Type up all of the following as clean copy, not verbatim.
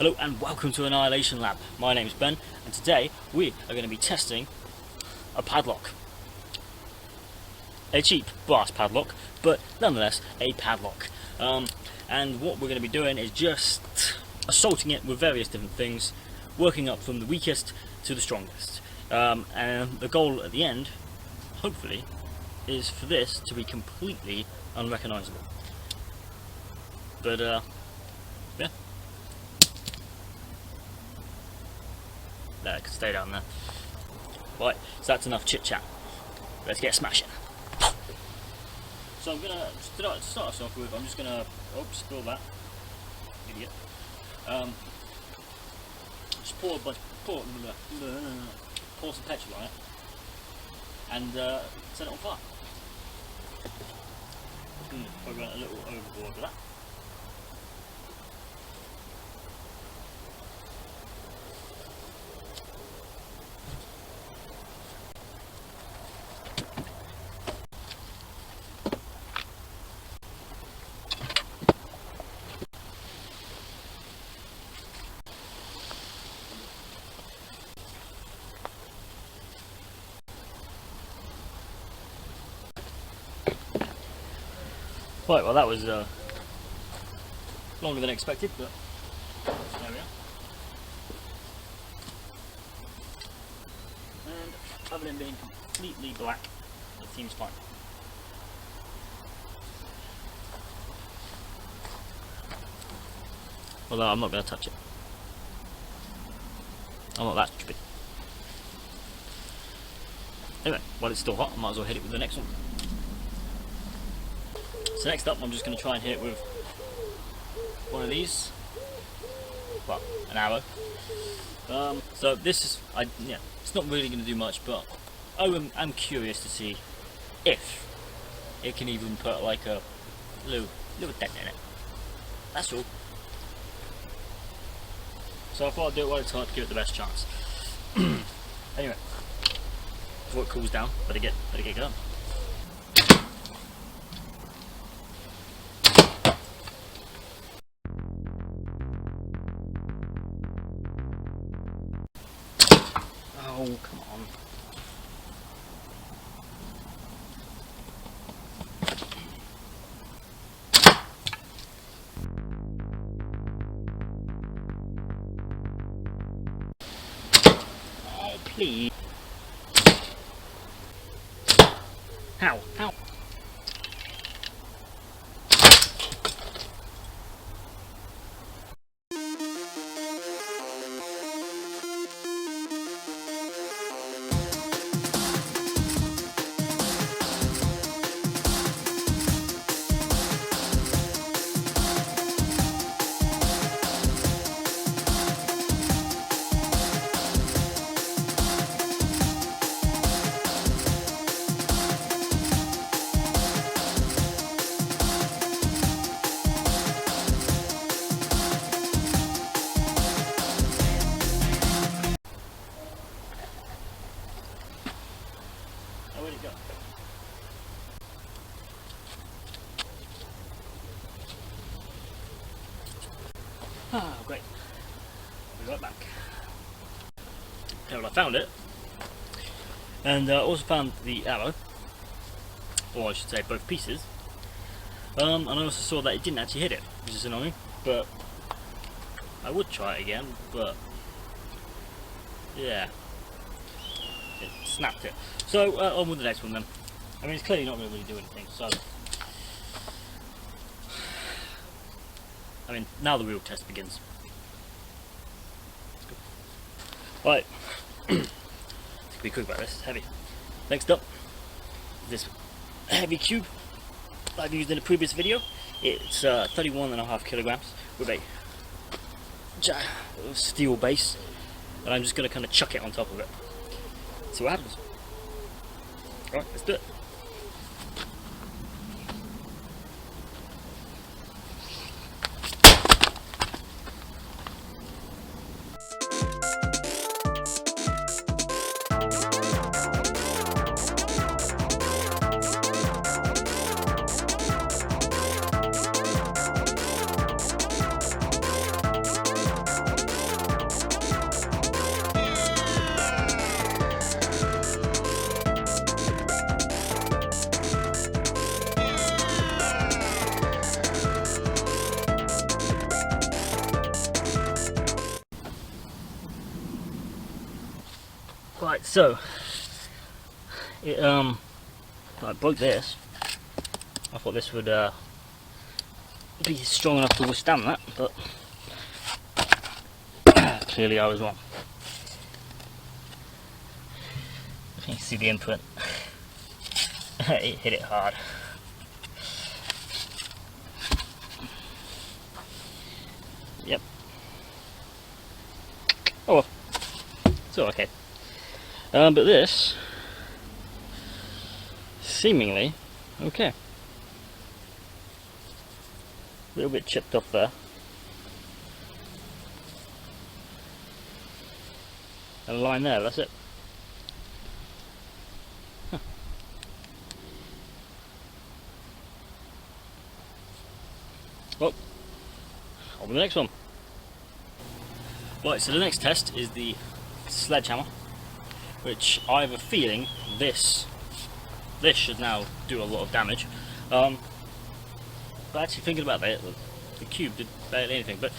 Hello and welcome to Annihilation Lab. My name is Ben and today we are going to be testing a padlock. A cheap brass padlock, but nonetheless a padlock. And what we're going to be doing is just assaulting it with various different things, working up from the weakest to the strongest. And the goal at the end, hopefully, is for this to be completely unrecognisable. But yeah. There, I can stay down there. Right, so that's enough chit chat. Let's get smashing. So I'm gonna start us off with. I'm just gonna spill that, idiot. Just pour some petrol on it and set it on fire. Probably went a little overboard with that. Right, well that was longer than expected, but there we are. And other than being completely black, it seems fine. Although I'm not going to touch it. I'm not that stupid. Anyway, while it's still hot, I might as well hit it with the next one. So next up, I'm just going to try and hit it with one of these. Well, an arrow. So this is, it's not really going to do much, but I'm curious to see if it can even put like a little dent in it. That's all. So I thought I'd do it while it's hot to give it the best chance. Anyway, before it cools down, better get going. Oh, come on. Oh, please. How? Where'd it go? Ah, great. We're right back. Okay, well, I found it. And also found the arrow. Or I should say both pieces. And I also saw that it didn't actually hit it, which is annoying. But I would try it again, but yeah. It snapped it. So on with the next one then. I mean, it's clearly not going to really do anything, so I mean, now the real test begins. Right, let's be quick about this. It's heavy. Next up, this heavy cube I've used in a previous video. It's 31.5 kilograms with a steel base, and I'm just going to kind of chuck it on top of it. See what happens. Alright, let's do it. so I broke this. I thought this would be strong enough to withstand that, but clearly I was wrong. You can see the imprint. It hit it hard. Yep. Oh well. It's all okay. But this seemingly okay. A little bit chipped off there. And a line there, that's it. Huh. Well, on to the next one. Right, so the next test is the sledgehammer, which I have a feeling this should now do a lot of damage. But actually thinking about that, the cube did barely anything, but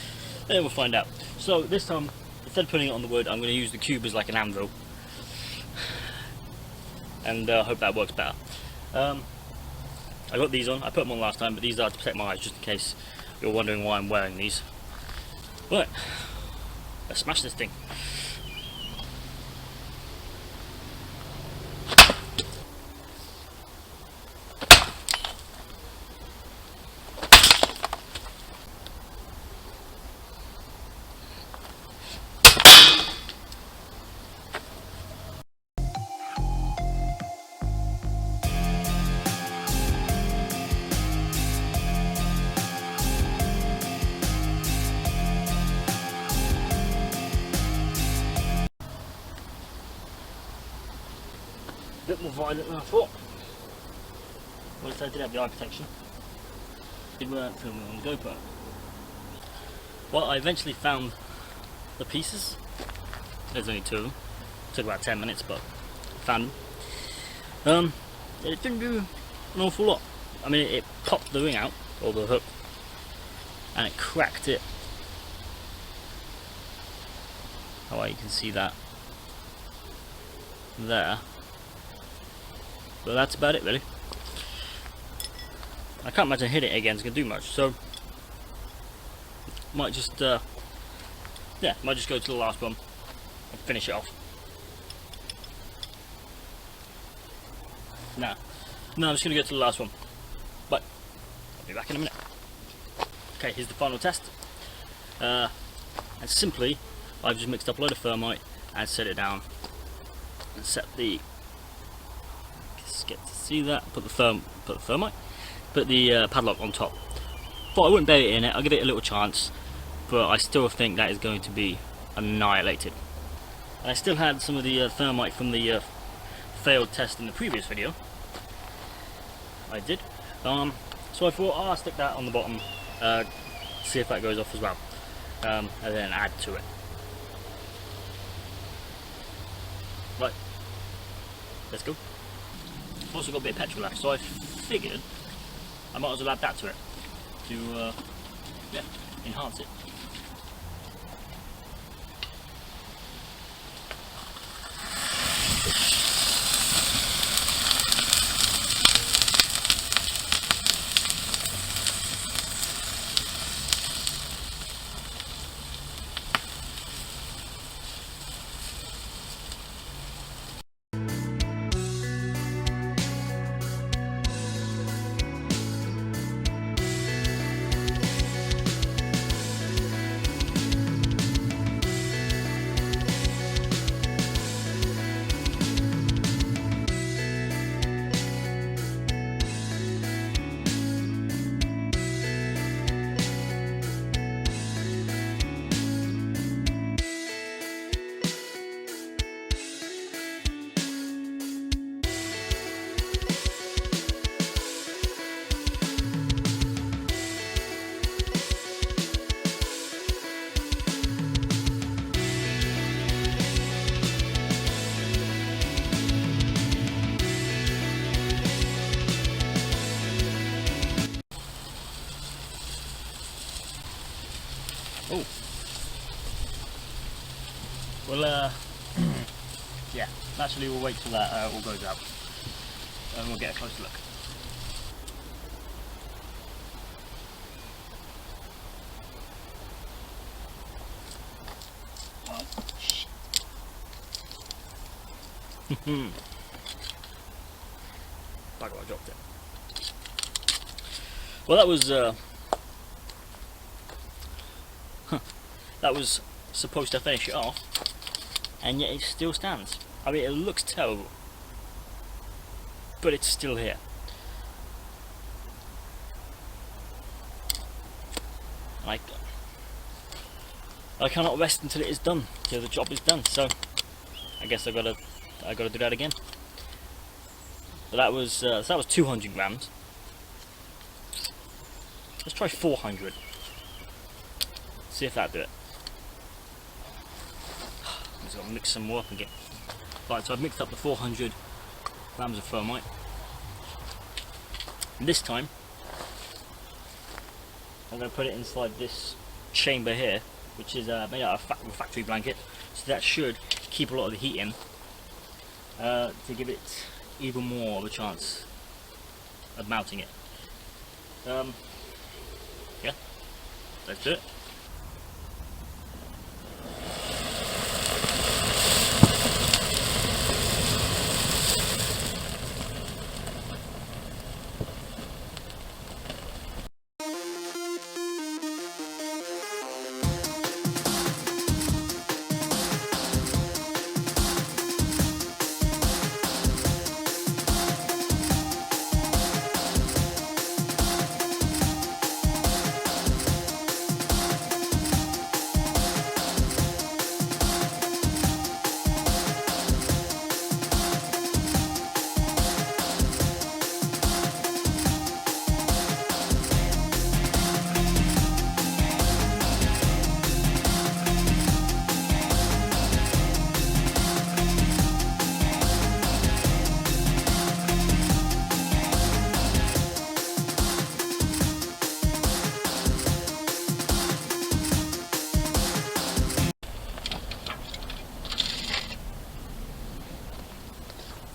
then we'll find out. So this time, instead of putting it on the wood, I'm going to use the cube as like an anvil, and hope that works better. I got these on. I put them on last time, but these are to protect my eyes, just in case you're wondering why I'm wearing these. Right, let's smash this thing. A bit more violent than I thought. Well, I did have the eye protection. We weren't filming on the GoPro. Well, I eventually found the pieces. There's only two of them. It took about 10 minutes, but I found them. It didn't do an awful lot. I mean, it popped the ring out, or the hook, and it cracked it. Oh, well, you can see that there. But that's about it, really. I can't imagine hitting it again is going to do much, so might just might just go to the last one and finish it off. No, I'm just going to go to the last one, but I'll be back in a minute. Okay, here's the final test, and simply I've just mixed up a load of thermite and set it down and set the, just get to see that, put the thermite, put the padlock on top. Thought I wouldn't bury it in it, I'll give it a little chance, but I still think that is going to be annihilated. I still had some of the thermite from the failed test in the previous video. I did. So I thought, I'll stick that on the bottom, see if that goes off as well, and then add to it. Right, let's go. I've also got a bit of petrol left, so I figured I might as well add that to it to enhance it. Oh. Well, yeah, Naturally, we'll wait till that all goes out, and we'll get a closer look. Like I dropped it. Well, that was supposed to finish it off, and yet it still stands. I mean, it looks terrible, but it's still here. I cannot rest until it is done, till the job is done. So I guess I gotta do that again. But that was 200 grams. Let's try 400. See if that'll do it. I'm just gonna mix some more up and get. Right, so I've mixed up the 400 grams of thermite. And this time, I'm going to put it inside this chamber here, which is made out of a factory blanket. So that should keep a lot of the heat in, to give it even more of a chance of melting it. Yeah, let's do it.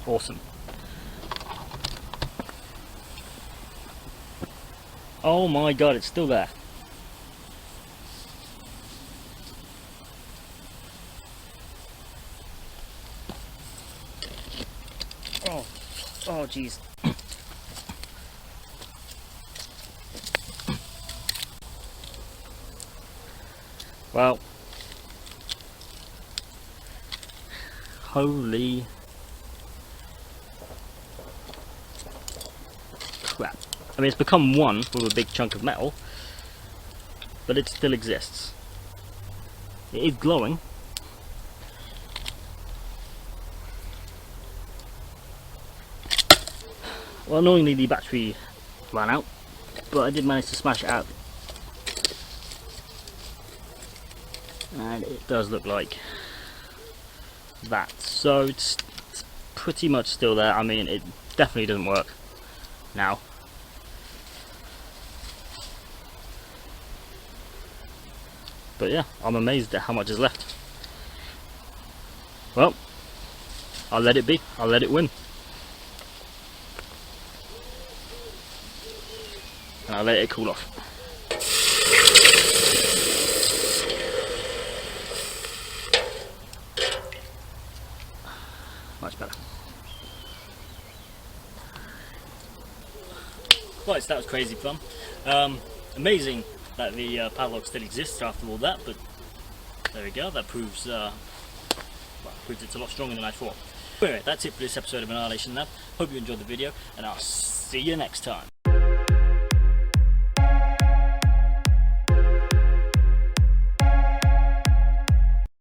Awesome. Oh my god, it's still there. Oh jeez. Well, holy crap. I mean, it's become one with a big chunk of metal, but it still exists. It is glowing. Well, annoyingly the battery ran out, but I did manage to smash it out. And it does look like that. So it's pretty much still there. I mean, it definitely doesn't work now. But yeah, I'm amazed at how much is left. Well, I'll let it be. I'll let it win. And I'll let it cool off. Much better. Right, so that was crazy fun. Amazing that the padlock still exists after all that, but there we go. That proves proves it's a lot stronger than I thought. Anyway, that's it for this episode of Annihilation Lab. Hope you enjoyed the video, and I'll see you next time.